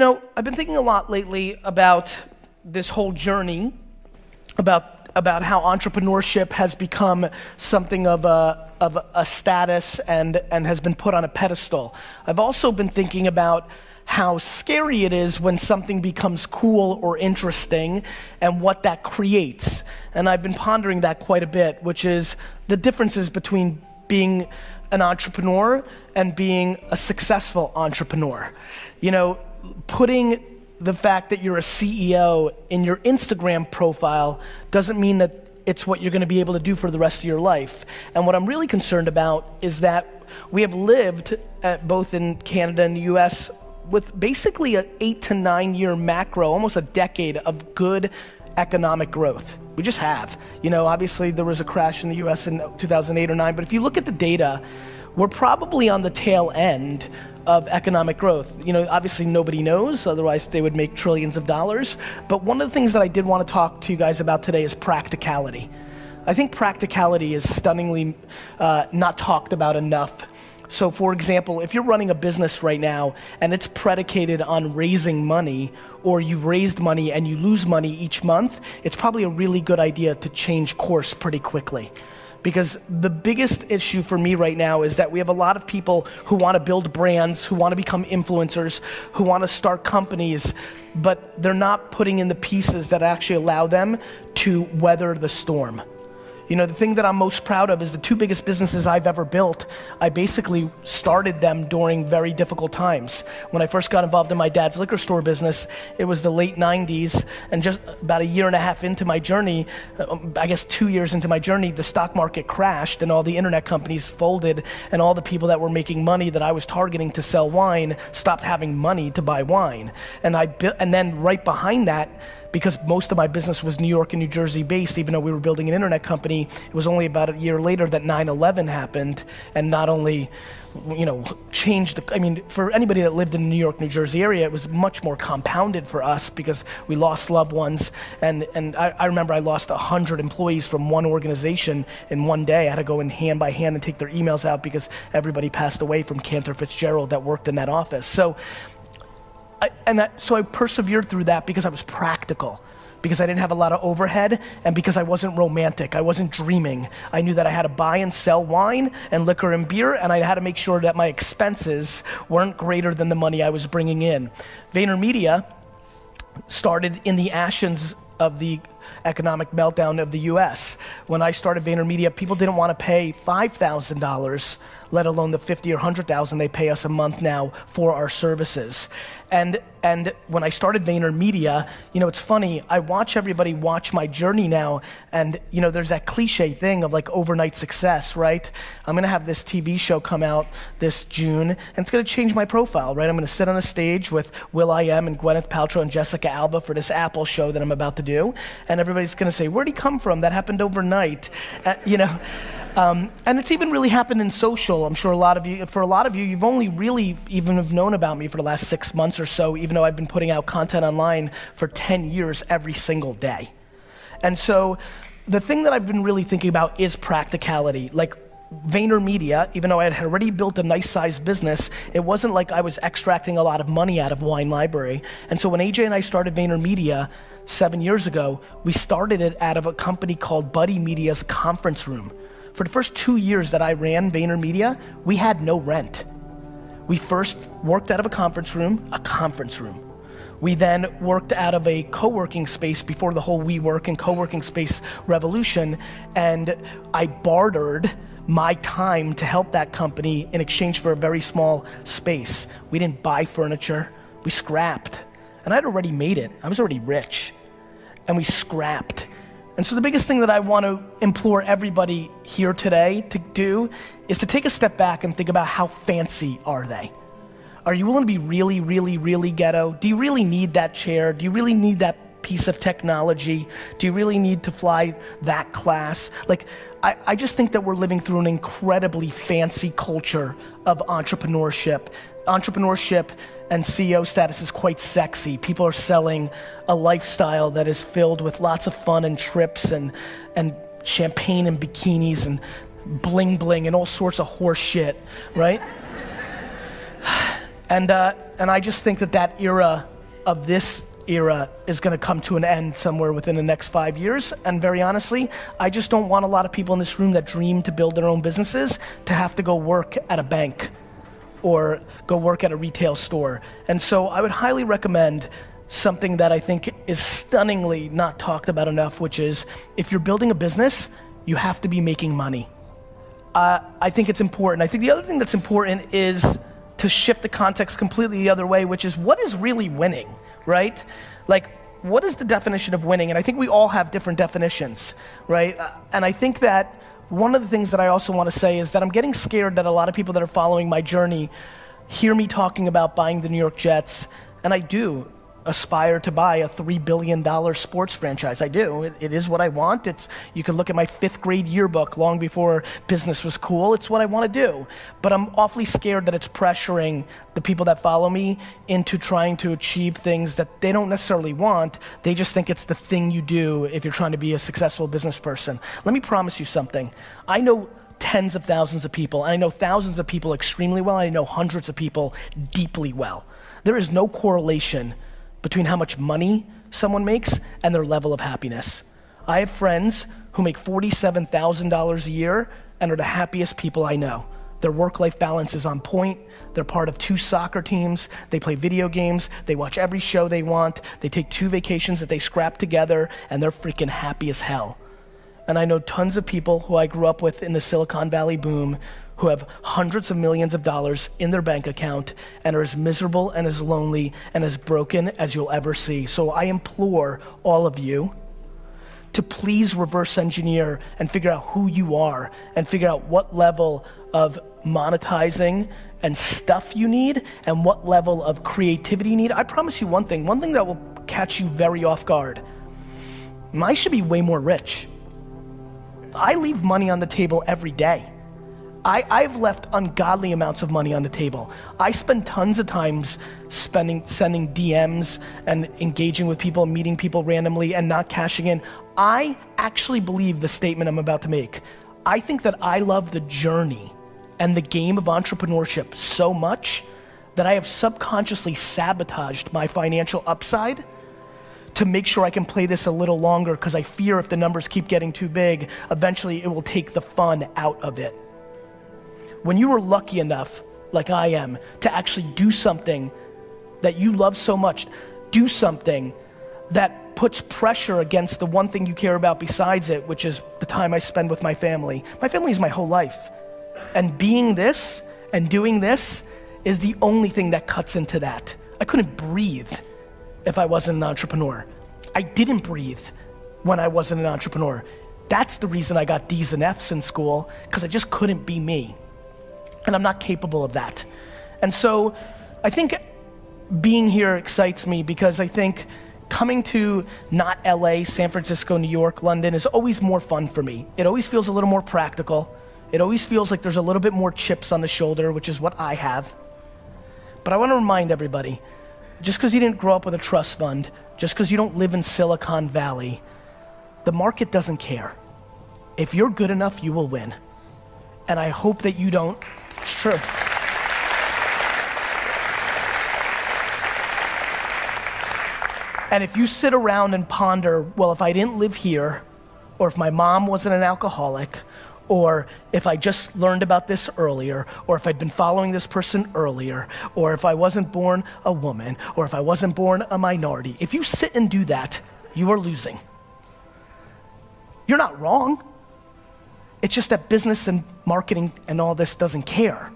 I've been thinking a lot lately about this whole journey, about how entrepreneurship has become something of a status and has been put on a pedestal. I've also been thinking about how scary it is when something becomes cool or interesting and what that creates. And I've been pondering that quite a bit, which is the differences between being an entrepreneur and being a successful entrepreneur. Putting the fact that you're a CEO in your Instagram profile doesn't mean that it's what you're gonna be able to do for the rest of your life. And what I'm really concerned about is that we have lived, both in Canada and the US, with basically an 8 to 9 year macro, almost a decade of good economic growth. We just have. Obviously there was a crash in the US in 2008 or 9, but if you look at the data, we're probably on the tail end of economic growth. Obviously nobody knows, otherwise they would make trillions of dollars. But one of the things that I did want to talk to you guys about today is practicality. I think practicality is stunningly not talked about enough. So for example, if you're running a business right now and it's predicated on raising money, or you've raised money and you lose money each month, it's probably a really good idea to change course pretty quickly. Because the biggest issue for me right now is that we have a lot of people who want to build brands, who want to become influencers, who want to start companies, but they're not putting in the pieces that actually allow them to weather the storm. The thing that I'm most proud of is the 2 biggest businesses I've ever built, I basically started them during very difficult times. When I first got involved in my dad's liquor store business, it was the late 90s, and just about 1.5 years into my journey, I guess 2 years into my journey, the stock market crashed and all the internet companies folded, and all the people that were making money that I was targeting to sell wine stopped having money to buy wine. And then right behind that, because most of my business was New York and New Jersey based, even though we were building an internet company, it was only about 1 year later that 9/11 happened, and not only, changed for anybody that lived in the New York, New Jersey area, it was much more compounded for us because we lost loved ones, and I remember I lost 100 employees from one organization in one day. I had to go in hand by hand and take their emails out because everybody passed away from Cantor Fitzgerald that worked in that office. So I persevered through that because I was practical, because I didn't have a lot of overhead, and because I wasn't romantic, I wasn't dreaming. I knew that I had to buy and sell wine and liquor and beer, and I had to make sure that my expenses weren't greater than the money I was bringing in. VaynerMedia started in the ashes of the economic meltdown of the US. When I started VaynerMedia, people didn't want to pay $5,000, let alone the $50,000 or $100,000 they pay us a month now for our services. And when I started VaynerMedia, it's funny, I watch everybody watch my journey now, and there's that cliche thing of like overnight success, right? I'm gonna have this TV show come out this June, and it's gonna change my profile, right? I'm gonna sit on a stage with Will.i.am and Gwyneth Paltrow and Jessica Alba for this Apple show that I'm about to do, and everybody's gonna say, where'd he come from? That happened overnight, and it's even really happened in social. I'm sure for a lot of you, you've only really even have known about me for the last 6 months or so, even though I've been putting out content online for 10 years every single day. And so the thing that I've been really thinking about is practicality. Like VaynerMedia, even though I had already built a nice sized business, it wasn't like I was extracting a lot of money out of Wine Library. And so when AJ and I started VaynerMedia 7 years ago, we started it out of a company called Buddy Media's conference room. For the first 2 years that I ran VaynerMedia, we had no rent. We first worked out of a conference room. We then worked out of a co-working space before the whole WeWork and co-working space revolution, and I bartered my time to help that company in exchange for a very small space. We didn't buy furniture, we scrapped. And I'd already made it, I was already rich, and we scrapped. And so the biggest thing that I want to implore everybody here today to do is to take a step back and think about how fancy are they? Are you willing to be really, really, really ghetto? Do you really need that chair? Do you really need that piece of technology? Do you really need to fly that class? Like, I just think that we're living through an incredibly fancy culture of entrepreneurship. Entrepreneurship and CEO status is quite sexy. People are selling a lifestyle that is filled with lots of fun and trips and champagne and bikinis and bling bling and all sorts of horse shit, right? And I just think that era of this era is gonna come to an end somewhere within the next 5 years. And very honestly, I just don't want a lot of people in this room that dream to build their own businesses to have to go work at a bank or go work at a retail store. And so I would highly recommend something that I think is stunningly not talked about enough, which is if you're building a business, you have to be making money. I think it's important. I think the other thing that's important is to shift the context completely the other way, which is what is really winning, right? Like, what is the definition of winning? And I think we all have different definitions, right? And I think that one of the things that I also want to say is that I'm getting scared that a lot of people that are following my journey hear me talking about buying the New York Jets, and I do aspire to buy a $3 billion sports franchise. I do. It is what I want. You can look at my 5th grade yearbook long before business was cool. It's what I want to do. But I'm awfully scared that it's pressuring the people that follow me into trying to achieve things that they don't necessarily want. They just think it's the thing you do if you're trying to be a successful business person. Let me promise you something. I know tens of thousands of people, and I know thousands of people extremely well, and I know hundreds of people deeply well. There is no correlation between how much money someone makes and their level of happiness. I have friends who make $47,000 a year and are the happiest people I know. Their work-life balance is on point. They're part of 2 soccer teams. They play video games. They watch every show they want. They take 2 vacations that they scrap together, and they're freaking happy as hell. And I know tons of people who I grew up with in the Silicon Valley boom who have hundreds of millions of dollars in their bank account and are as miserable and as lonely and as broken as you'll ever see. So I implore all of you to please reverse engineer and figure out who you are and figure out what level of monetizing and stuff you need and what level of creativity you need. I promise you one thing that will catch you very off guard. I should be way more rich. I leave money on the table every day. I've left ungodly amounts of money on the table. I spend tons of times sending DMs and engaging with people, meeting people randomly and not cashing in. I actually believe the statement I'm about to make. I think that I love the journey and the game of entrepreneurship so much that I have subconsciously sabotaged my financial upside to make sure I can play this a little longer because I fear if the numbers keep getting too big, eventually it will take the fun out of it. When you are lucky enough, like I am, to actually do something that you love so much, do something that puts pressure against the one thing you care about besides it, which is the time I spend with my family. My family is my whole life. And being this and doing this is the only thing that cuts into that. I couldn't breathe if I wasn't an entrepreneur. I didn't breathe when I wasn't an entrepreneur. That's the reason I got D's and F's in school, because I just couldn't be me. And I'm not capable of that. And so I think being here excites me because I think coming to not LA, San Francisco, New York, London is always more fun for me. It always feels a little more practical. It always feels like there's a little bit more chips on the shoulder, which is what I have. But I want to remind everybody, just because you didn't grow up with a trust fund, just because you don't live in Silicon Valley, the market doesn't care. If you're good enough, you will win. And I hope that you don't. It's true. And if you sit around and ponder, well, if I didn't live here, or if my mom wasn't an alcoholic, or if I just learned about this earlier, or if I'd been following this person earlier, or if I wasn't born a woman, or if I wasn't born a minority, if you sit and do that, you are losing. You're not wrong. It's just that business and marketing and all this doesn't care.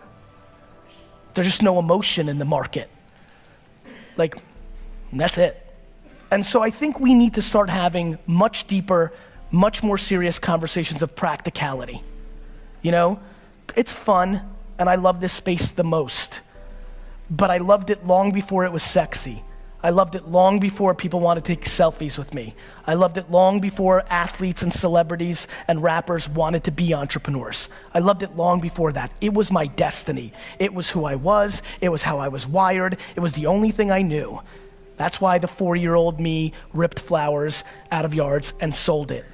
There's just no emotion in the market. Like, that's it. And so I think we need to start having much deeper, much more serious conversations of practicality. You know, it's fun, and I love this space the most. But I loved it long before it was sexy. I loved it long before people wanted to take selfies with me. I loved it long before athletes and celebrities and rappers wanted to be entrepreneurs. I loved it long before that. It was my destiny. It was who I was. It was how I was wired. It was the only thing I knew. That's why the 4-year-old me ripped flowers out of yards and sold it.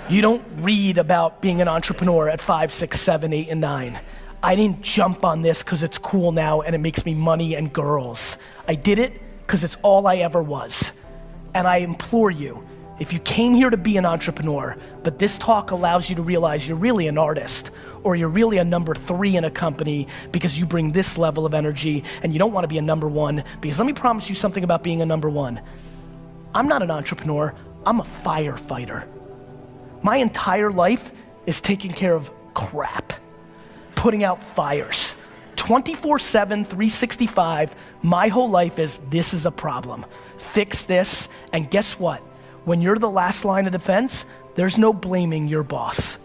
You don't read about being an entrepreneur at 5, 6, 7, 8, and 9. I didn't jump on this because it's cool now and it makes me money and girls. I did it because it's all I ever was. And I implore you, if you came here to be an entrepreneur, but this talk allows you to realize you're really an artist, or you're really a number 3 in a company because you bring this level of energy and you don't want to be a number 1, because let me promise you something about being a number 1. I'm not an entrepreneur, I'm a firefighter. My entire life is taking care of crap, putting out fires. 24/7, 365, my whole life is, this is a problem. Fix this, and guess what? When you're the last line of defense, there's no blaming your boss.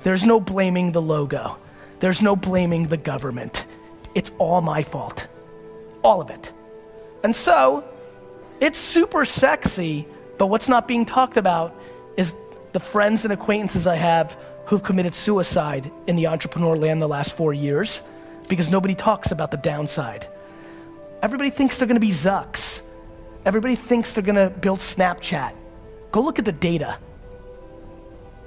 There's no blaming the logo. There's no blaming the government. It's all my fault. All of it. And so, it's super sexy, but what's not being talked about is the friends and acquaintances I have who've committed suicide in the entrepreneur land the last 4 years, because nobody talks about the downside. Everybody thinks they're gonna be Zucks. Everybody thinks they're gonna build Snapchat. Go look at the data.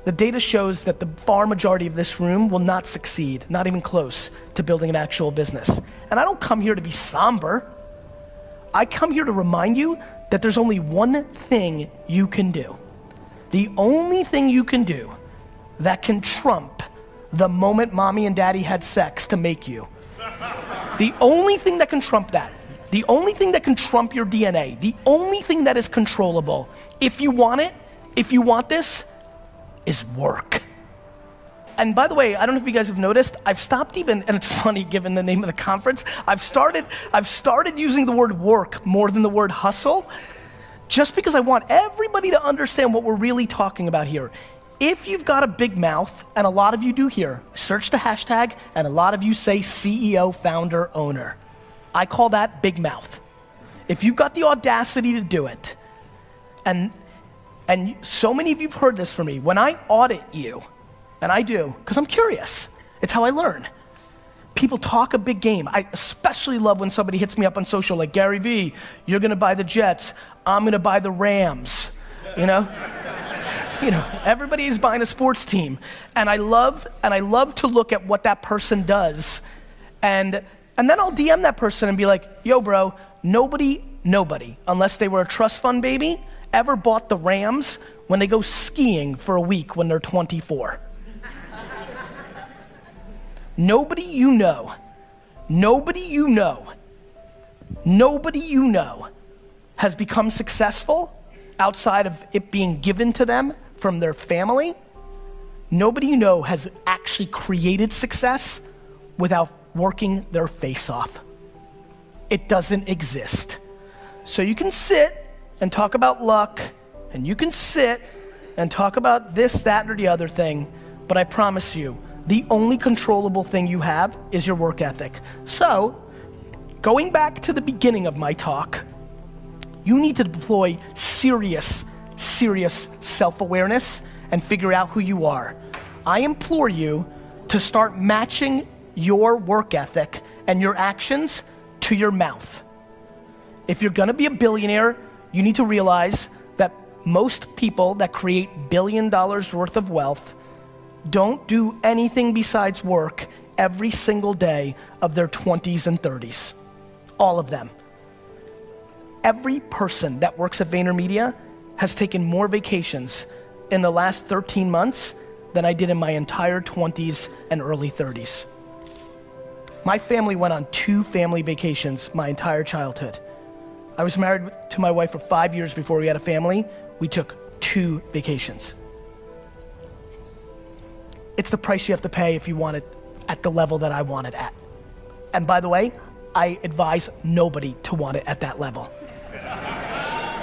The data shows that the far majority of this room will not succeed, not even close to building an actual business. And I don't come here to be somber. I come here to remind you that there's only one thing you can do. The only thing you can do that can trump the moment mommy and daddy had sex to make you. The only thing that can trump that, the only thing that can trump your DNA, the only thing that is controllable, if you want it, if you want this, is work. And by the way, I don't know if you guys have noticed, I've stopped even, and it's funny given the name of the conference, I've started using the word work more than the word hustle, just because I want everybody to understand what we're really talking about here. If you've got a big mouth, and a lot of you do here, search the hashtag, and a lot of you say CEO, founder, owner. I call that big mouth. If you've got the audacity to do it, and so many of you have heard this from me, when I audit you, and I do, because I'm curious, it's how I learn. People talk a big game. I especially love when somebody hits me up on social like, Gary V, you're gonna buy the Jets, I'm gonna buy the Rams, you know? You know, everybody is buying a sports team. And I love to look at what that person does. And then I'll DM that person and be like, yo bro, nobody, unless they were a trust fund baby, ever bought the Rams when they go skiing for a week when they're 24. Nobody you know has become successful outside of it being given to them from their family. Nobody you know has actually created success without working their face off. It doesn't exist. So you can sit and talk about luck, and you can sit and talk about this, that, or the other thing, but I promise you, the only controllable thing you have is your work ethic. So, going back to the beginning of my talk, you need to deploy serious self-awareness and figure out who you are. I implore you to start matching your work ethic and your actions to your mouth. If you're gonna be a billionaire, you need to realize that most people that create $1 billion worth of wealth don't do anything besides work every single day of their 20s and 30s. All of them. Every person that works at VaynerMedia has taken more vacations in the last 13 months than I did in my entire 20s and early 30s. My family went on 2 family vacations my entire childhood. I was married to my wife for 5 years before we had a family. We took 2 vacations. It's the price you have to pay if you want it at the level that I want it at. And by the way, I advise nobody to want it at that level.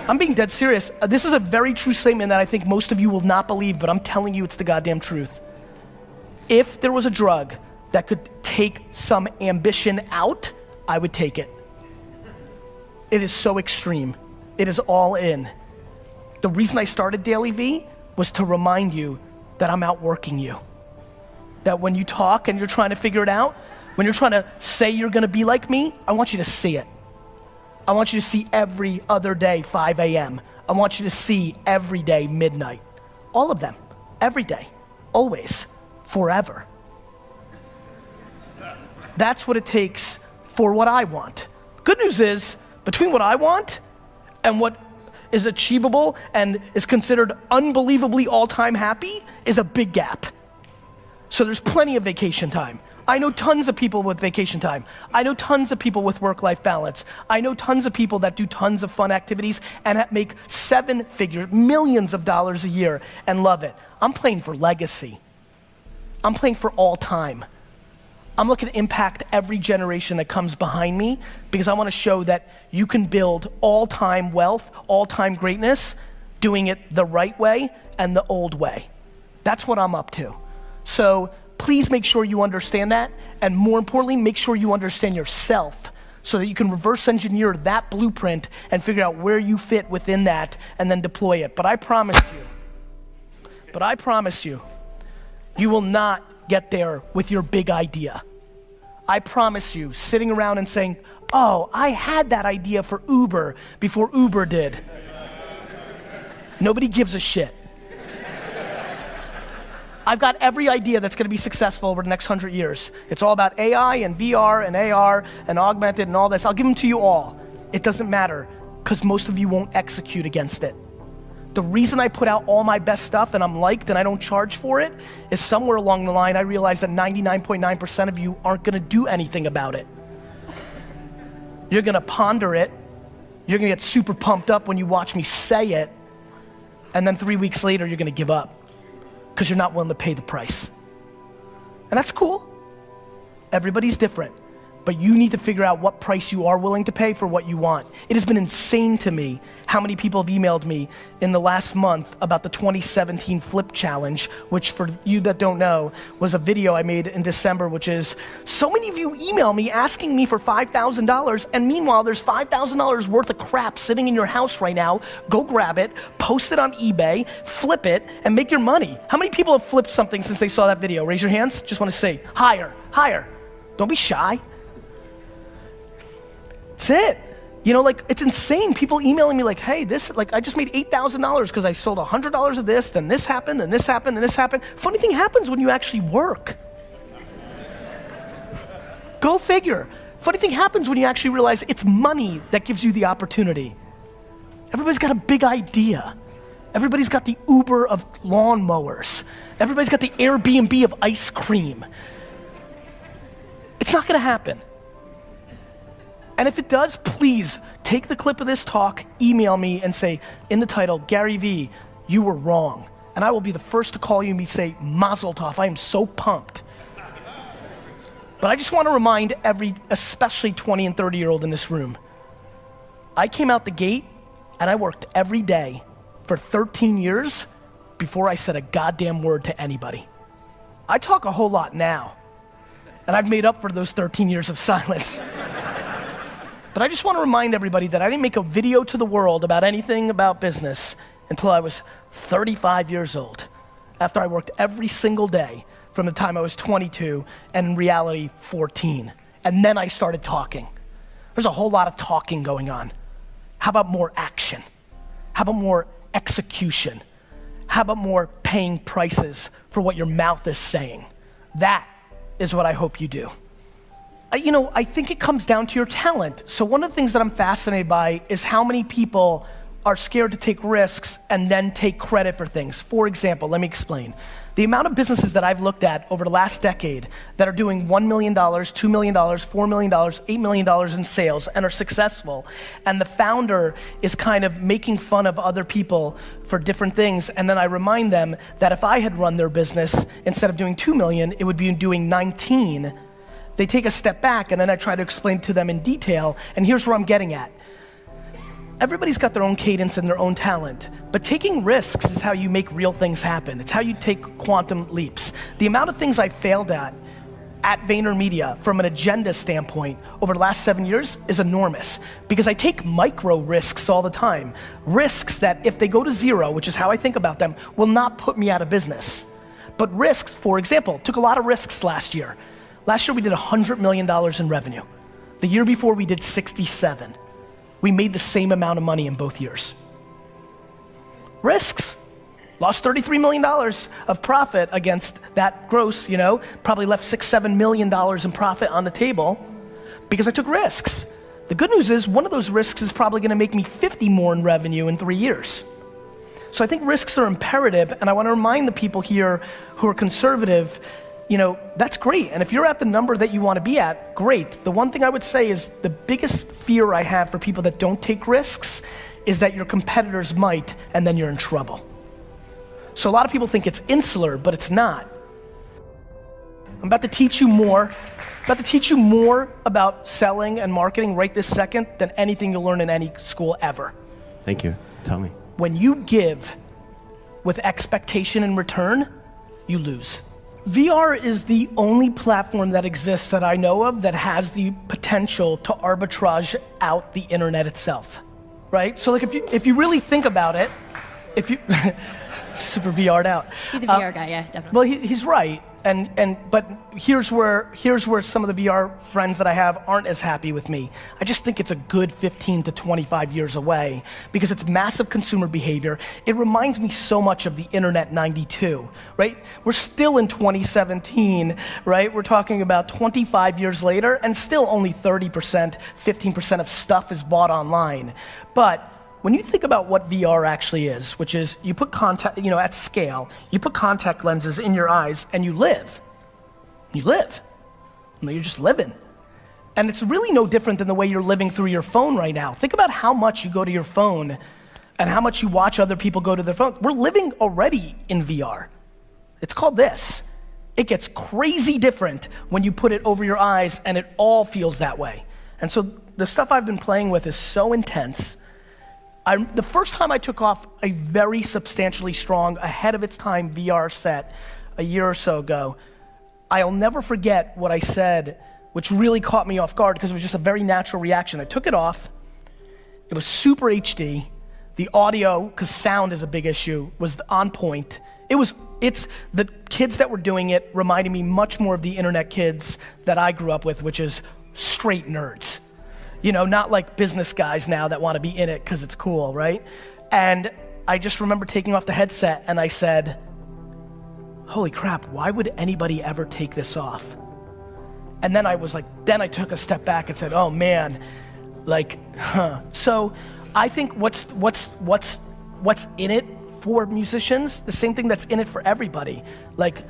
I'm being dead serious. This is a very true statement that I think most of you will not believe, but I'm telling you it's the goddamn truth. If there was a drug that could take some ambition out, I would take it. It is so extreme. It is all in. The reason I started Daily V was to remind you that I'm outworking you. That when you talk and you're trying to figure it out, when you're trying to say you're gonna be like me, I want you to see it. I want you to see every other day 5 a.m. I want you to see every day midnight. All of them, every day, always, forever. That's what it takes for what I want. Good news is, between what I want and what is achievable and is considered unbelievably all-time happy is a big gap. So there's plenty of vacation time. I know tons of people with vacation time. I know tons of people with work-life balance. I know tons of people that do tons of fun activities and make seven figures, millions of dollars a year and love it. I'm playing for legacy. I'm playing for all time. I'm looking to impact every generation that comes behind me because I want to show that you can build all-time wealth, all-time greatness, doing it the right way and the old way. That's what I'm up to. So please make sure you understand that, and more importantly, make sure you understand yourself so that you can reverse engineer that blueprint and figure out where you fit within that and then deploy it. But I promise you, you will not get there with your big idea. I promise you, sitting around and saying, oh, I had that idea for Uber before Uber did. Nobody gives a shit. I've got every idea that's gonna be successful over the next 100 years. It's all about AI and VR and AR and augmented and all this. I'll give them to you all. It doesn't matter, because most of you won't execute against it. The reason I put out all my best stuff and I'm liked and I don't charge for it is somewhere along the line I realized that 99.9% of you aren't gonna do anything about it. You're gonna ponder it, you're gonna get super pumped up when you watch me say it, and then 3 weeks later you're gonna give up because you're not willing to pay the price. And that's cool. Everybody's different. But you need to figure out what price you are willing to pay for what you want. It has been insane to me how many people have emailed me in the last month about the 2017 Flip Challenge, which for you that don't know, was a video I made in December, which is, so many of you email me asking me for $5,000, and meanwhile there's $5,000 worth of crap sitting in your house right now. Go grab it, post it on eBay, flip it, and make your money. How many people have flipped something since they saw that video? Raise your hands. Just want to say, higher, higher. Don't be shy. That's it. You know, like, it's insane. People emailing me like, hey, this, like, I just made $8,000 because I sold $100 of this, then this happened, then this happened, then this happened. Funny thing happens when you actually work. Go figure. Funny thing happens when you actually realize it's money that gives you the opportunity. Everybody's got a big idea. Everybody's got the Uber of lawnmowers. Everybody's got the Airbnb of ice cream. It's not gonna happen. And if it does, please take the clip of this talk, email me and say, in the title, Gary V, you were wrong. And I will be the first to call you and say, Mazel Tov, I am so pumped. But I just want to remind especially 20 and 30-year-old in this room, I came out the gate and I worked every day for 13 years before I said a goddamn word to anybody. I talk a whole lot now, and I've made up for those 13 years of silence. But I just want to remind everybody that I didn't make a video to the world about anything about business until I was 35 years old, after I worked every single day from the time I was 22 and in reality 14. And then I started talking. There's a whole lot of talking going on. How about more action? How about more execution? How about more paying prices for what your mouth is saying? That is what I hope you do. You know, I think it comes down to your talent. So one of the things that I'm fascinated by is how many people are scared to take risks and then take credit for things. For example, let me explain. The amount of businesses that I've looked at over the last decade that are doing $1 million, $2 million, $4 million, $8 million in sales and are successful, and the founder is kind of making fun of other people for different things, and then I remind them that if I had run their business, instead of doing 2 million, it would be doing 19. They take a step back, and then I try to explain to them in detail, and here's where I'm getting at. Everybody's got their own cadence and their own talent, but taking risks is how you make real things happen. It's how you take quantum leaps. The amount of things I failed at VaynerMedia from an agenda standpoint over the last 7 years is enormous, because I take micro risks all the time. Risks that if they go to zero, which is how I think about them, will not put me out of business. But risks, for example, took a lot of risks last year. Last year we did $100 million in revenue. The year before we did 67. We made the same amount of money in both years. Risks. Lost $33 million of profit against that gross, probably left $6-7 million in profit on the table because I took risks. The good news is one of those risks is probably gonna make me 50 more in revenue in 3 years. So I think risks are imperative, and I wanna remind the people here who are conservative, that's great. And if you're at the number that you wanna be at, great. The one thing I would say is the biggest fear I have for people that don't take risks is that your competitors might, and then you're in trouble. So a lot of people think it's insular, but it's not. I'm about to teach you more about selling and marketing right this second than anything you'll learn in any school ever. Thank you. Tell me. When you give with expectation in return, you lose. VR is the only platform that exists that I know of that has the potential to arbitrage out the internet itself, right? So like if you really think about it, super VR'd out. He's a VR guy, yeah, definitely. Well, he's right, but here's where some of the VR friends that I have aren't as happy with me. I just think it's a good 15 to 25 years away because it's massive consumer behavior. It reminds me so much of the internet 92, right? We're still in 2017, right? We're talking about 25 years later and still only 30%, 15% of stuff is bought online. But when you think about what VR actually is, which is you put at scale, you put contact lenses in your eyes and you live. You're just living. And it's really no different than the way you're living through your phone right now. Think about how much you go to your phone and how much you watch other people go to their phone. We're living already in VR. It's called this. It gets crazy different when you put it over your eyes and it all feels that way. And so the stuff I've been playing with is so intense. The first time I took off a very substantially strong, ahead of its time VR set a year or so ago, I'll never forget what I said, which really caught me off guard because it was just a very natural reaction. I took it off, it was super HD, the audio, because sound is a big issue, was on point. It's the kids that were doing it reminded me much more of the internet kids that I grew up with, which is straight nerds. Not like business guys now that want to be in it because it's cool, right? And I just remember taking off the headset and I said, holy crap, why would anybody ever take this off? And then I took a step back and said, oh man, So I think what's in it for musicians, the same thing that's in it for everybody. Like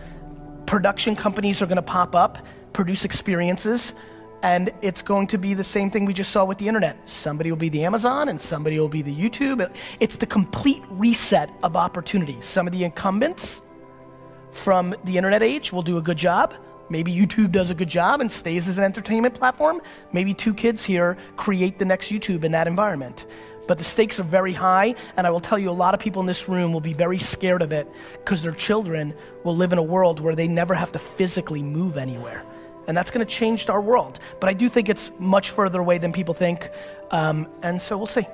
production companies are gonna pop up, produce experiences, and it's going to be the same thing we just saw with the internet. Somebody will be the Amazon and somebody will be the YouTube. It's the complete reset of opportunities. Some of the incumbents from the internet age will do a good job. Maybe YouTube does a good job and stays as an entertainment platform. Maybe 2 kids here create the next YouTube in that environment. But the stakes are very high, and I will tell you a lot of people in this room will be very scared of it because their children will live in a world where they never have to physically move anywhere. And that's gonna change our world. But I do think it's much further away than people think, and so we'll see.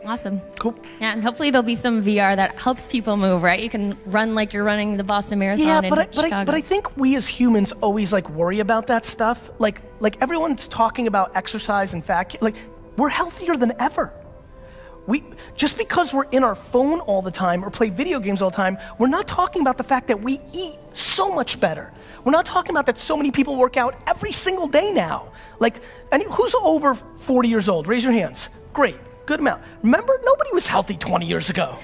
Awesome. Cool. Yeah, and hopefully there'll be some VR that helps people move, right? You can run like you're running the Boston Marathon in Chicago. But I think we as humans always worry about that stuff. Like everyone's talking about exercise and fat, we're healthier than ever. Just because we're in our phone all the time or play video games all the time, we're not talking about the fact that we eat so much better. We're not talking about that so many people work out every single day now. Who's over 40 years old? Raise your hands. Great, good amount. Remember, nobody was healthy 20 years ago.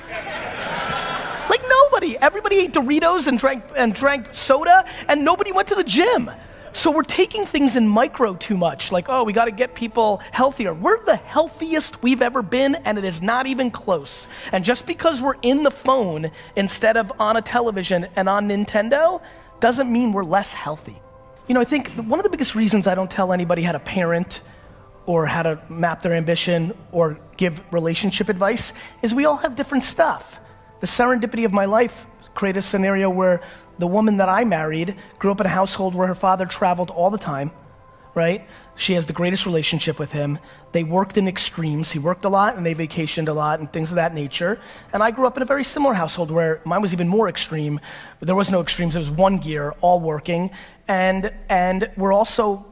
Nobody. Everybody ate Doritos and drank soda, and nobody went to the gym. So we're taking things in micro too much, we gotta get people healthier. We're the healthiest we've ever been, and it is not even close. And just because we're in the phone instead of on a television and on Nintendo, doesn't mean we're less healthy. I think one of the biggest reasons I don't tell anybody how to parent or how to map their ambition or give relationship advice is we all have different stuff. The serendipity of my life created a scenario where the woman that I married grew up in a household where her father traveled all the time, right? She has the greatest relationship with him. They worked in extremes. He worked a lot and they vacationed a lot and things of that nature. And I grew up in a very similar household where mine was even more extreme. There was no extremes, it was one gear, all working. And we're also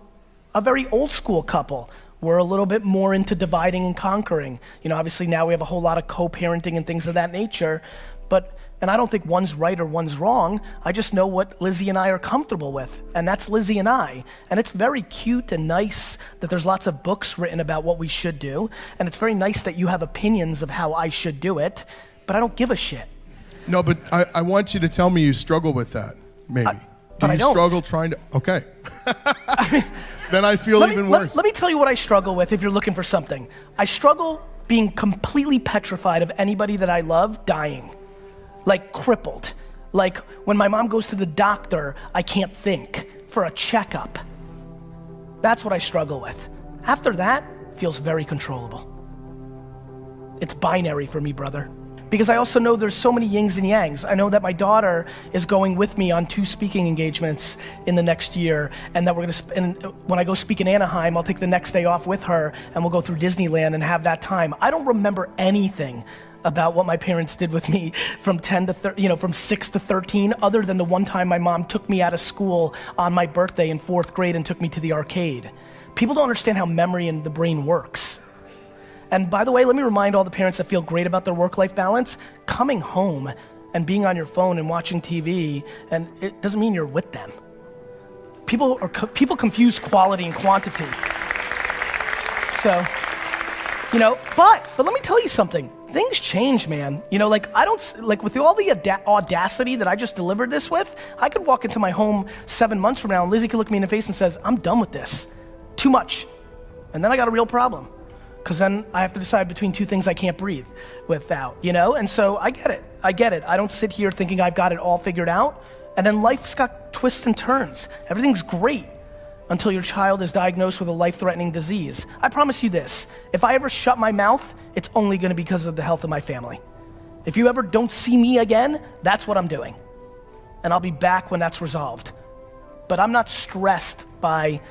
a very old school couple. We're a little bit more into dividing and conquering. Obviously now we have a whole lot of co-parenting and things of that nature, but And I don't think one's right or one's wrong. I just know what Lizzie and I are comfortable with, and that's Lizzie and I. And it's very cute and nice that there's lots of books written about what we should do, and it's very nice that you have opinions of how I should do it, but I don't give a shit. No, but I want you to tell me you struggle with that, maybe. But I don't. Struggle trying to, okay. Then I feel even worse. Let me tell you what I struggle with if you're looking for something. I struggle being completely petrified of anybody that I love dying. Like crippled. Like when my mom goes to the doctor, I can't think for a checkup. That's what I struggle with. After that, feels very controllable. It's binary for me, brother. Because I also know there's so many yins and yangs. I know that my daughter is going with me on 2 speaking engagements in the next year, and that when I go speak in Anaheim, I'll take the next day off with her, and we'll go through Disneyland and have that time. I don't remember anything about what my parents did with me from 6 to 13, other than the one time my mom took me out of school on my birthday in 4th grade and took me to the arcade. People don't understand how memory and the brain works. And by the way, let me remind all the parents that feel great about their work-life balance, coming home and being on your phone and watching TV, and it doesn't mean you're with them. People confuse quality and quantity. So, but let me tell you something. Things change, man. With all the audacity that I just delivered this with, I could walk into my home 7 months from now and Lizzie could look me in the face and says, I'm done with this. Too much. And then I got a real problem. Because then I have to decide between 2 things I can't breathe without, And so I get it. I don't sit here thinking I've got it all figured out. And then life's got twists and turns. Everything's great until your child is diagnosed with a life-threatening disease. I promise you this, if I ever shut my mouth, it's only gonna be because of the health of my family. If you ever don't see me again, that's what I'm doing. And I'll be back when that's resolved. But I'm not stressed by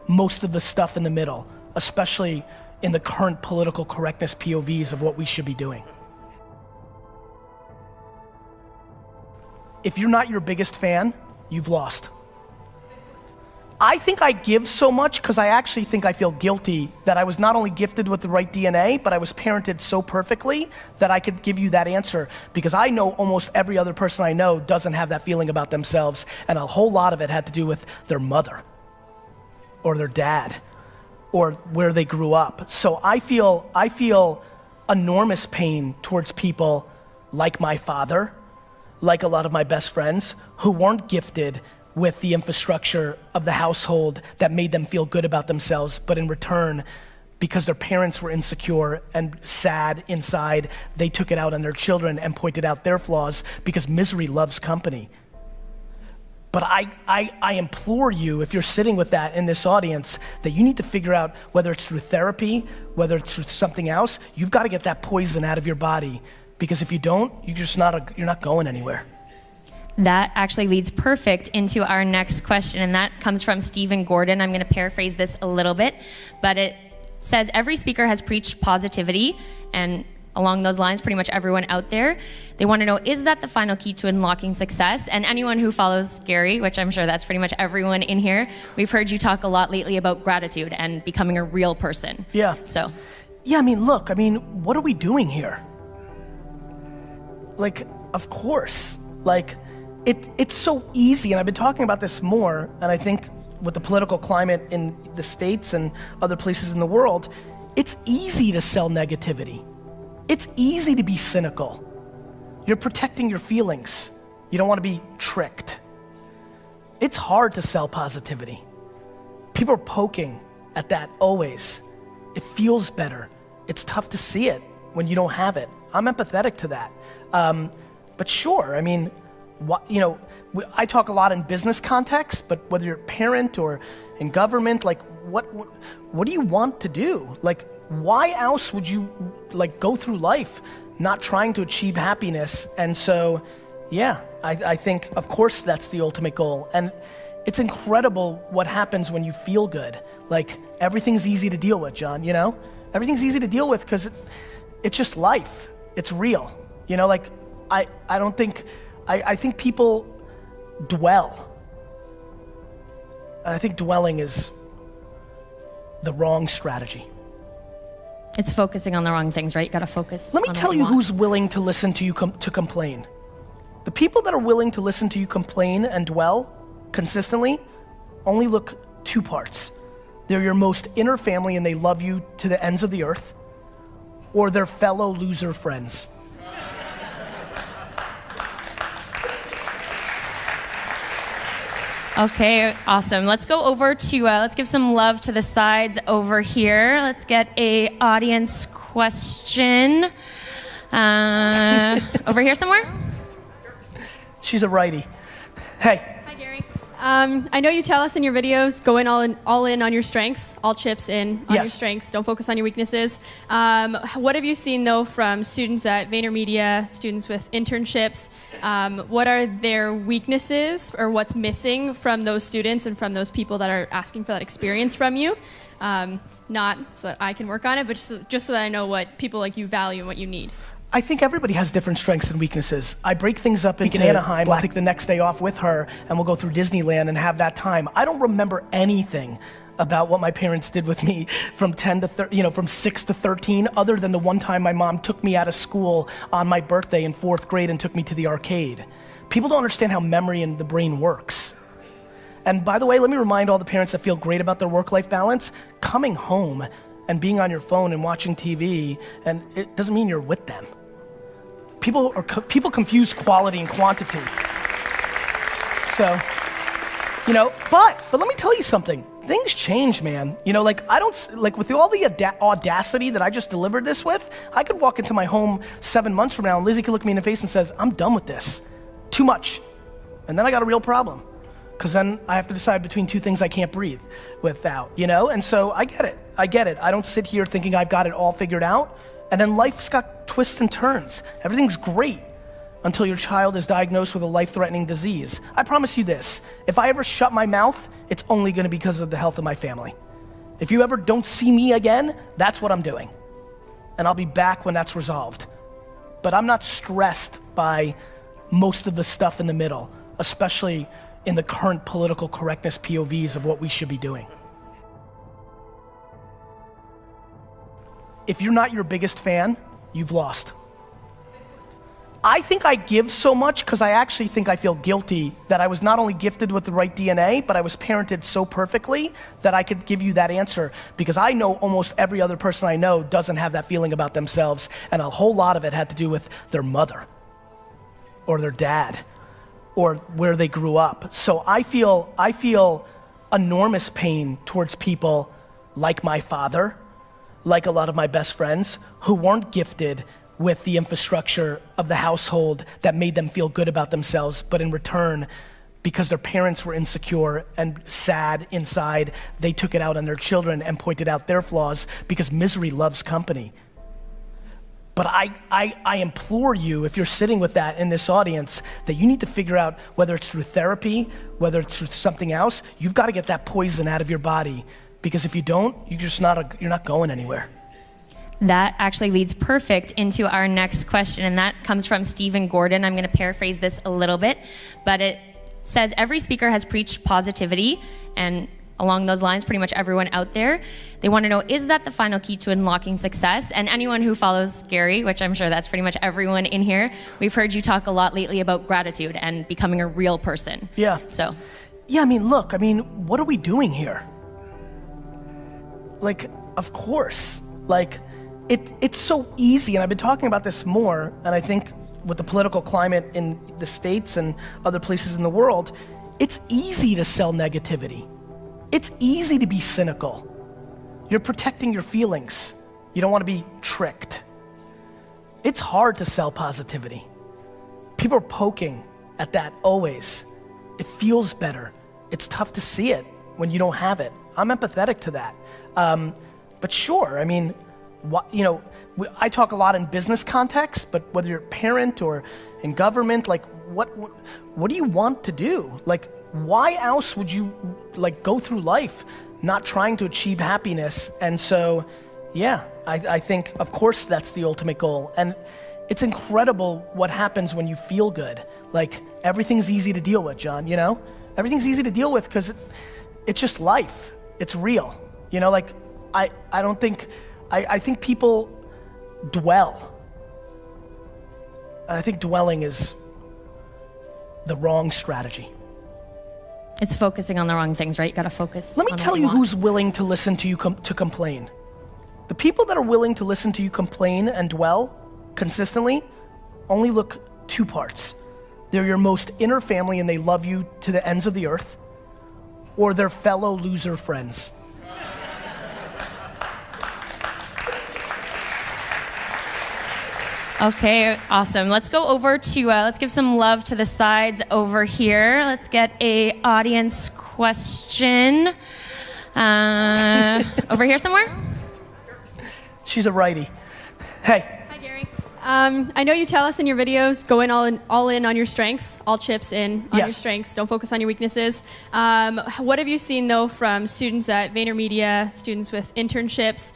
most of the stuff in the middle, especially in the current political correctness POVs of what we should be doing. If you're not your biggest fan, you've lost. I think I give so much because I actually think I feel guilty that I was not only gifted with the right DNA, but I was parented so perfectly that I could give you that answer, because I know almost every other person I know doesn't have that feeling about themselves, and a whole lot of it had to do with their mother or their dad or where they grew up. So I feel enormous pain towards people like my father, like a lot of my best friends who weren't gifted with the infrastructure of the household that made them feel good about themselves, but in return, because their parents were insecure and sad inside, they took it out on their children and pointed out their flaws, because misery loves company. But I implore you, if you're sitting with that in this audience, that you need to figure out, whether it's through therapy, whether it's through something else, you've got to get that poison out of your body, because if you don't, you're not going anywhere. That actually leads perfect into our next question, and that comes from Stephen Gordon. I'm going to paraphrase this a little bit, but it says, every speaker has preached positivity, and along those lines, pretty much everyone out there, they want to know, is that the final key to unlocking success? And anyone who follows Gary, which I'm sure that's pretty much everyone in here, we've heard you talk a lot lately about gratitude and becoming a real person. Yeah. So. Yeah, what are we doing here? Of course, it's so easy, and I've been talking about this more, and I think with the political climate in the States and other places in the world, it's easy to sell negativity. It's easy to be cynical. You're protecting your feelings. You don't want to be tricked. It's hard to sell positivity. People are poking at that always. It feels better. It's tough to see it when you don't have it. I'm empathetic to that. But sure, I talk a lot in business context, but whether you're a parent or in government, what do you want to do? Why else would you go through life not trying to achieve happiness? And so, yeah, I think, of course, that's the ultimate goal. And it's incredible what happens when you feel good. Everything's easy to deal with, John, Everything's easy to deal with because it's just life. It's real. I think people dwell. And I think dwelling is the wrong strategy. It's focusing on the wrong things, right? You gotta focus. Let me tell you who's willing to listen to you to complain. The people that are willing to listen to you complain and dwell consistently only look two parts. They're your most inner family and they love you to the ends of the earth, or their fellow loser friends. Okay, awesome. Let's go over to, let's give some love to the sides over here. Let's get a audience question. Over here somewhere? She's a righty. Hey. Hi, Gary. I know you tell us in your videos, go in all in on your strengths, all chips in on your strengths, don't focus on your weaknesses. What have you seen, though, from students at VaynerMedia, students with internships? What are their weaknesses or what's missing from those students and from those people that are asking for that experience from you? Not so that I can work on it, but just so that I know what people like you value and what you need. I think everybody has different strengths and weaknesses. I break things up into Anaheim. I'll take the next day off with her and we'll go through Disneyland and have that time. I don't remember anything about what my parents did with me from 6 to 13, other than the one time my mom took me out of school on my birthday in 4th grade and took me to the arcade. People don't understand how memory and the brain works. And by the way, let me remind all the parents that feel great about their work-life balance, coming home and being on your phone and watching TV, and it doesn't mean you're with them. People confuse quality and quantity. So, but let me tell you something. Things change, man. With all the audacity that I just delivered this with, I could walk into my home 7 months from now and Lizzie could look me in the face and says, I'm done with this. Too much. And then I got a real problem. Because then I have to decide between two things I can't breathe without, And so I get it. I don't sit here thinking I've got it all figured out. And then life's got twists and turns. Everything's great until your child is diagnosed with a life-threatening disease. I promise you this, if I ever shut my mouth, it's only gonna be because of the health of my family. If you ever don't see me again, that's what I'm doing. And I'll be back when that's resolved. But I'm not stressed by most of the stuff in the middle, especially in the current political correctness POVs of what we should be doing. If you're not your biggest fan, you've lost. I think I give so much because I actually think I feel guilty that I was not only gifted with the right DNA, but I was parented so perfectly that I could give you that answer, because I know almost every other person I know doesn't have that feeling about themselves, and a whole lot of it had to do with their mother or their dad or where they grew up. So I feel enormous pain towards people like my father, like a lot of my best friends, who weren't gifted with the infrastructure of the household that made them feel good about themselves, but in return, because their parents were insecure and sad inside, they took it out on their children and pointed out their flaws, because misery loves company. But I implore you, if you're sitting with that in this audience, that you need to figure out, whether it's through therapy, whether it's through something else, you've got to get that poison out of your body. Because if you don't, you're not going anywhere. That actually leads perfect into our next question, and that comes from Stephen Gordon. I'm going to paraphrase this a little bit, but it says, every speaker has preached positivity, and along those lines, pretty much everyone out there, they want to know, is that the final key to unlocking success? And anyone who follows Gary, which I'm sure that's pretty much everyone in here, we've heard you talk a lot lately about gratitude and becoming a real person. Yeah. So. Yeah, what are we doing here? Of course, it's so easy, and I've been talking about this more, and I think with the political climate in the States and other places in the world, it's easy to sell negativity. It's easy to be cynical. You're protecting your feelings. You don't want to be tricked. It's hard to sell positivity. People are poking at that always. It feels better. It's tough to see it when you don't have it. I'm empathetic to that. But sure, I talk a lot in business context, but whether you're a parent or in government, what do you want to do? Why else would you go through life not trying to achieve happiness? And so, yeah, I think, of course, that's the ultimate goal. And it's incredible what happens when you feel good. Everything's easy to deal with, John, Everything's easy to deal with because it's just life. It's real. I think people dwell. And I think dwelling is the wrong strategy. It's focusing on the wrong things, right? You gotta focus. Let me tell you who's willing to listen to you to complain. The people that are willing to listen to you complain and dwell consistently only look two parts. They're your most inner family and they love you to the ends of the earth, or their fellow loser friends. Okay, awesome. Let's go over to, let's give some love to the sides over here. Let's get a audience question. Over here somewhere? She's a righty. Hey. Hi, Gary. I know you tell us in your videos, go in all in on your strengths, all chips in on your strengths, don't focus on your weaknesses. What have you seen though from students at VaynerMedia, students with internships?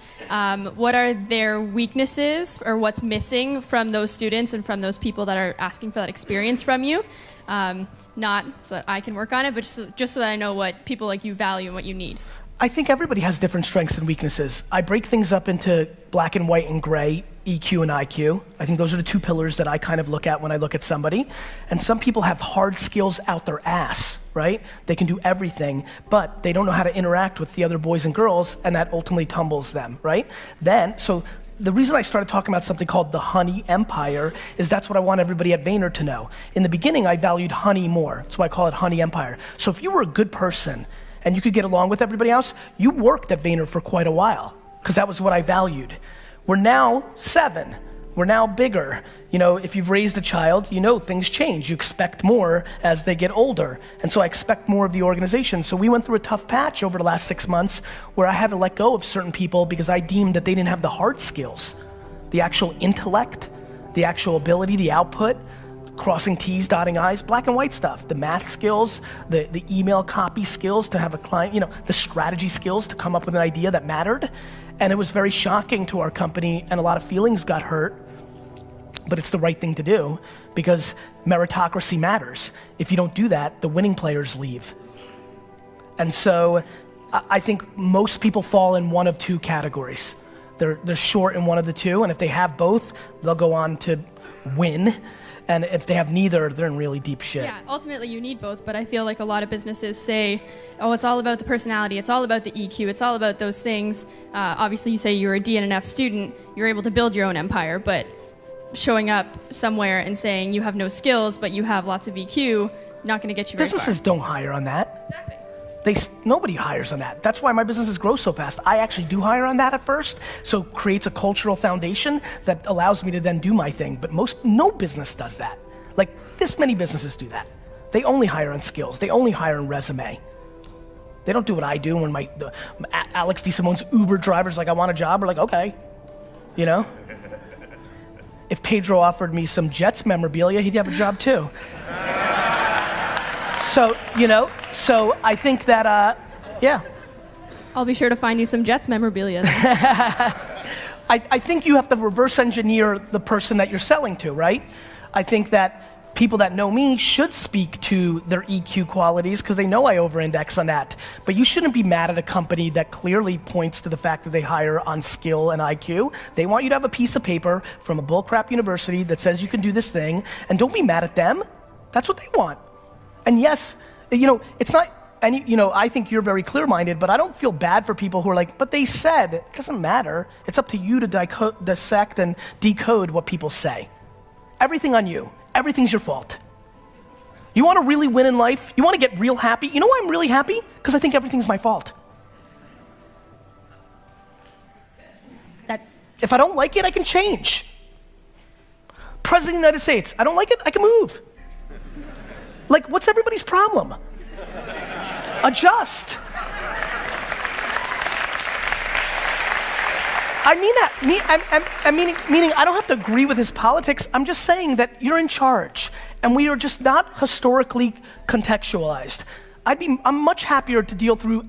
What are their weaknesses or what's missing from those students and from those people that are asking for that experience from you? Not so that I can work on it, but just so that I know what people like you value and what you need. I think everybody has different strengths and weaknesses. I break things up into black and white and gray, EQ and IQ. I think those are the two pillars that I kind of look at when I look at somebody. And some people have hard skills out their ass, right? They can do everything, but they don't know how to interact with the other boys and girls, and that ultimately tumbles them, right? So the reason I started talking about something called the honey empire is that's what I want everybody at Vayner to know. In the beginning, I valued honey more. That's why I call it honey empire. So if you were a good person, and you could get along with everybody else, you worked at Vayner for quite a while, because that was what I valued. We're now 7. We're now bigger. You know, if you've raised a child, you know things change. You expect more as they get older. And so I expect more of the organization. So we went through a tough patch over the last 6 months where I had to let go of certain people because I deemed that they didn't have the hard skills, the actual intellect, the actual ability, the output, crossing T's, dotting I's, black and white stuff, the math skills, the email copy skills to have a client, you know, the strategy skills to come up with an idea that mattered. And it was very shocking to our company and a lot of feelings got hurt, but it's the right thing to do because meritocracy matters. If you don't do that, the winning players leave. And so I think most people fall in one of two categories. They're short in one of the two, and if they have both, they'll go on to win. And if they have neither, they're in really deep shit. Yeah, ultimately you need both, but I feel like a lot of businesses say, oh, it's all about the personality, it's all about the EQ, it's all about those things. Obviously you say you're a DNF student, you're able to build your own empire, but showing up somewhere and saying you have no skills, but you have lots of EQ, not gonna get you very far. Businesses don't hire on that. Exactly. Nobody hires on that. That's why my businesses grow so fast. I actually do hire on that at first, so it creates a cultural foundation that allows me to then do my thing. But no business does that. Like this many businesses do that. They only hire on skills. They only hire on resume. They don't do what I do when Alex DeSimone's Uber driver's like, I want a job. We're like, okay, you know? If Pedro offered me some Jets memorabilia, he'd have a job too. So, you know, so I think that, yeah. I'll be sure to find you some Jets memorabilia. I think you have to reverse engineer the person that you're selling to, right? I think that people that know me should speak to their EQ qualities because they know I over-index on that. But you shouldn't be mad at a company that clearly points to the fact that they hire on skill and IQ. They want you to have a piece of paper from a bullcrap university that says you can do this thing, and don't be mad at them. That's what they want. And yes, you know, it's not, and you know, I think you're very clear-minded, but I don't feel bad for people who are like, but they said, it doesn't matter. It's up to you to dissect and decode what people say. Everything on you. Everything's your fault. You want to really win in life? You want to get real happy? You know why I'm really happy? Because I think everything's my fault. If I don't like it, I can change. President of the United States, I don't like it, I can move. Like, what's everybody's problem? Adjust. I mean that. Meaning I don't have to agree with his politics. I'm just saying that you're in charge, and we are just not historically contextualized. I'm much happier to deal through,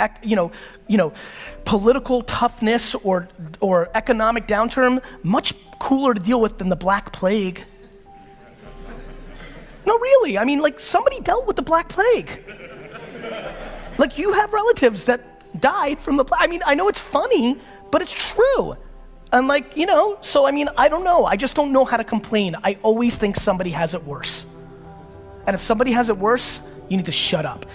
political toughness or economic downturn. Much cooler to deal with than the Black Plague. No, really, I mean, like, somebody dealt with the Black Plague. Like, you have relatives that died from the Plague. I mean, I know it's funny, but it's true. And like, you know, so I mean, I don't know. I just don't know how to complain. I always think somebody has it worse. And if somebody has it worse, you need to shut up.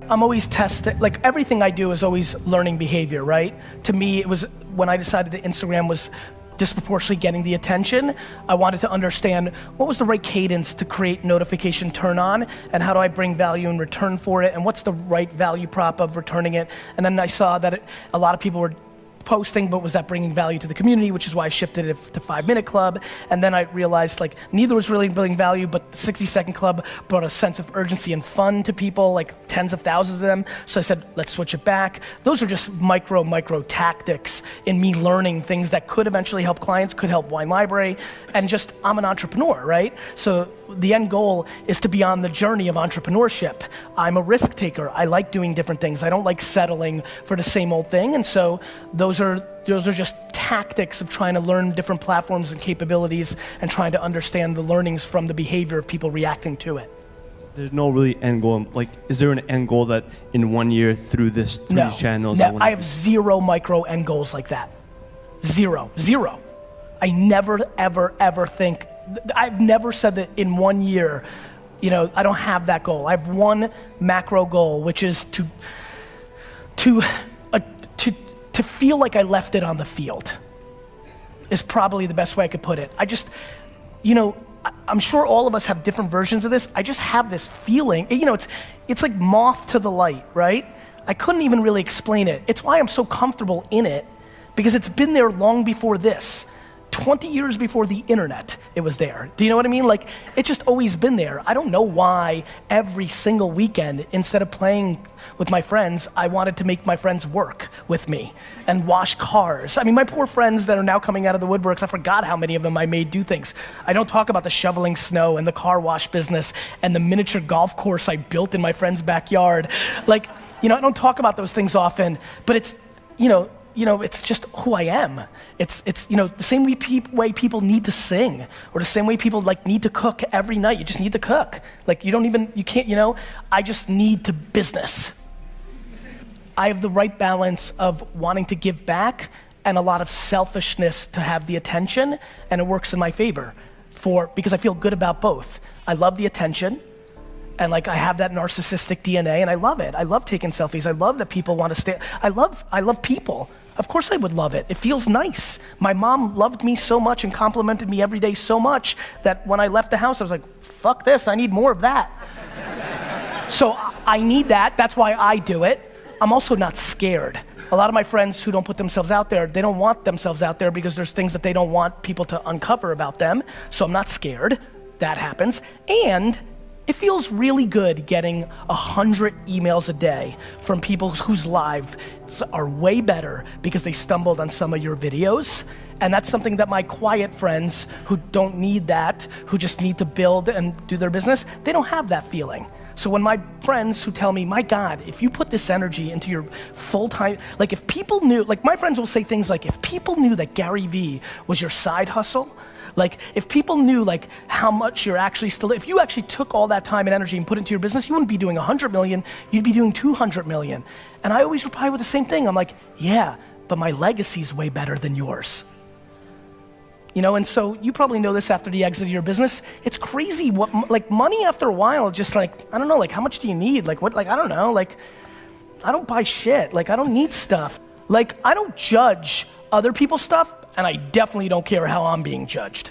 I'm always testing, like everything I do is always learning behavior, right? To me, it was when I decided that Instagram was disproportionately getting the attention, I wanted to understand what was the right cadence to create notification turn on, and how do I bring value in return for it, and what's the right value prop of returning it. And then I saw that a lot of people were posting, but was that bringing value to the community, which is why I shifted it to 5 Minute Club. And then I realized like neither was really bringing value, but the 60-second club brought a sense of urgency and fun to people, like tens of thousands of them. So I said, let's switch it back. Those are just micro tactics in me learning things that could eventually help clients, could help Wine Library, and just, I'm an entrepreneur, right? So the end goal is to be on the journey of entrepreneurship. I'm a risk taker. I like doing different things. I don't like settling for the same old thing. And so those are just tactics of trying to learn different platforms and capabilities and trying to understand the learnings from the behavior of people reacting to it. There's no really end goal. Like, is there an end goal that in 1 year through these channels? No, I have zero micro end goals like that. Zero. I never, ever think, I've never said that in 1 year, you know, I don't have that goal. I have one macro goal, which is to feel like I left it on the field, is probably the best way I could put it. I just, you know, I'm sure all of us have different versions of this. I just have this feeling, you know, it's like moth to the light, right? I couldn't even really explain it. It's why I'm so comfortable in it, because it's been there long before this. 20 years before the internet, it was there. Do you know what I mean? Like, it's just always been there. I don't know why every single weekend, instead of playing with my friends, I wanted to make my friends work with me and wash cars. I mean, my poor friends that are now coming out of the woodworks, I forgot how many of them I made do things. I don't talk about the shoveling snow and the car wash business and the miniature golf course I built in my friend's backyard. Like, you know, I don't talk about those things often, but it's, you know, it's just who I am. It's you know, the same way people need to sing, or the same way people like need to cook every night. You just need to cook. Like you can't, you know, I just need to business. I have the right balance of wanting to give back and a lot of selfishness to have the attention, and it works in my favor because I feel good about both. I love the attention, and like I have that narcissistic DNA, and I love it. I love taking selfies. I love that people want to stay. I love people. Of course I would love it. It feels nice. My mom loved me so much and complimented me every day so much that when I left the house, I was like, fuck this, I need more of that. So I need that. That's why I do it. I'm also not scared. A lot of my friends who don't put themselves out there, they don't want themselves out there because there's things that they don't want people to uncover about them. So I'm not scared. That happens. And it feels really good getting 100 emails a day from people whose lives are way better because they stumbled on some of your videos. And that's something that my quiet friends who don't need that, who just need to build and do their business, they don't have that feeling. So when my friends who tell me, my God, if you put this energy into your full-time, like if people knew, like my friends will say things like, if people knew that Gary Vee was your side hustle, like if people knew like how much you're actually still, if you actually took all that time and energy and put it into your business, you wouldn't be doing 100 million, you'd be doing 200 million. And I always reply with the same thing. I'm like, yeah, but my legacy's way better than yours. You know, and so you probably know this after the exit of your business. It's crazy what, like money after a while, just like, I don't know, like how much do you need? Like what, like, I don't know, like, I don't buy shit. Like I don't need stuff. Like I don't judge other people's stuff, and I definitely don't care how I'm being judged.